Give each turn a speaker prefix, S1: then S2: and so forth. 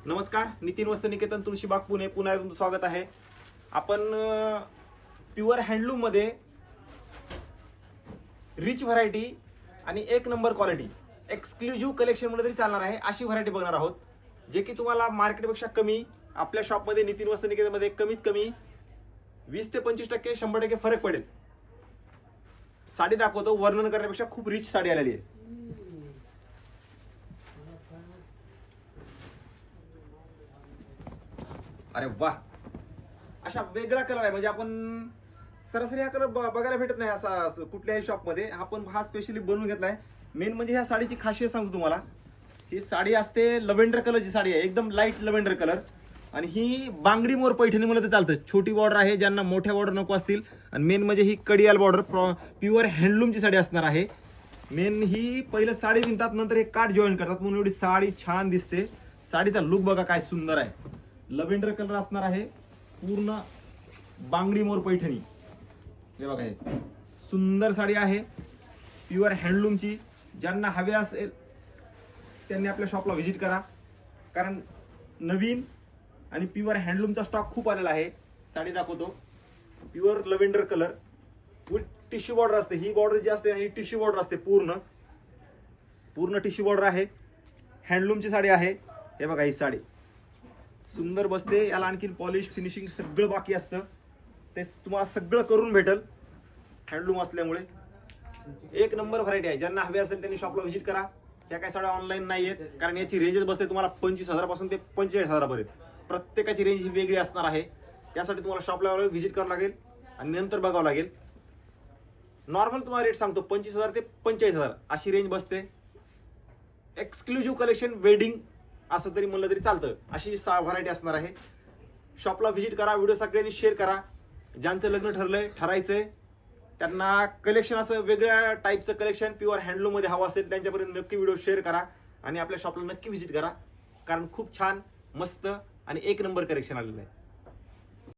S1: नमस्कार, नितीन वस्त्रनिकेतन तुळशीबाग पुणे पुन्हा तुमचं स्वागत आहे. आपण प्युअर हँडलूम मध्ये रिच व्हरायटी आणि एक नंबर क्वालिटी एक्सक्लुझिव्ह कलेक्शन मध्ये तरी चालणार आहे अशी व्हरायटी बघणार आहोत, जे की तुम्हाला मार्केटपेक्षा कमी आपल्या शॉपमध्ये नितीन वस्त्रनिकेतन मध्ये कमीत कमी 20 ते 25% 100% फरक पडेल. साडी दाखवतो, वर्णन करण्यापेक्षा खूप रिच साडी आलेली आहे. अरे वाह, अशा वेगळा कलर आहे. म्हणजे आपण सरासरी हा कलर बघायला भेटत नाही असा कुठल्याही शॉपमध्ये. आपण हा स्पेशली बनवून घेतलाय. मेन म्हणजे ह्या साडीची खासियत सांगतो तुम्हाला. ही साडी असते लव्हेंडर कलरची साडी आहे, एकदम लाईट लव्हेंडर कलर. आणि ही बांगडी मोर पैठणी मला ते चालतं. छोटी बॉर्डर आहे, ज्यांना मोठ्या बॉर्डर नको असतील. आणि मेन म्हणजे ही कडियाल बॉर्डर प्युअर हँडलूमची साडी असणार आहे. मेन ही पहिलं साडी विणतात, नंतर हे काठ जॉईन करतात, म्हणून एवढी साडी छान दिसते. साडीचा लुक बघा काय सुंदर आहे. लव्हेंडर कलर असणार आहे, पूर्ण बांगडी मोर पैठणी. हे बघा, हे सुंदर साडी आहे प्युअर हँडलूमची. ज्यांना हवे असेल त्यांनी आपल्या शॉपला व्हिजिट करा, कारण नवीन आणि प्युअर हँडलूमचा स्टॉक खूप आलेला आहे. साडी दाखवतो, pure lavender colour with tissue border असते. ही बॉर्डर जी असते ही टिश्यू बॉर्डर असते, पूर्ण टिश्यू बॉर्डर आहे. हँडलूमची साडी आहे. हे बघा, ही साडी सुंदर बसते. याला आणखीन पॉलिश फिनिशिंग सगळं बाकी असतं, ते तुम्हाला सगळं करून भेटल हँडलूम असल्यामुळे. एक नंबर व्हरायटी आहे. ज्यांना हवे असेल त्यांनी शॉपला व्हिजिट करा. ह्या काय साड्या ऑनलाईन नाही आहेत, कारण याची रेंजच बसते तुम्हाला 25,000 पासून ते 45,000 पर्यंत. प्रत्येकाची रेंज ही वेगळी असणार आहे. त्यासाठी तुम्हाला शॉपला व्हिजिट करावं लागेल आणि नंतर बघावं लागेल. नॉर्मल तुम्हाला रेट सांगतो, 25,000 ते 45,000 अशी रेंज बसते. एक्सक्लुझिव्ह कलेक्शन वेडिंग असं तरी म्हणलं तरी चालतं, अशी व्हरायटी असणार आहे. शॉपला व्हिजिट करा, व्हिडिओ सगळ्यांनी शेअर करा. ज्यांचं लग्न ठरायचंय त्यांना कलेक्शन असं वेगळ्या टाईपचं कलेक्शन प्युअर हँडलूम मध्ये हवं असेल त्यांच्यापर्यंत नक्की व्हिडिओ शेअर करा आणि आपल्या शॉपला नक्की व्हिजिट करा, कारण खूप छान मस्त आणि एक नंबर कलेक्शन आलेलं आहे.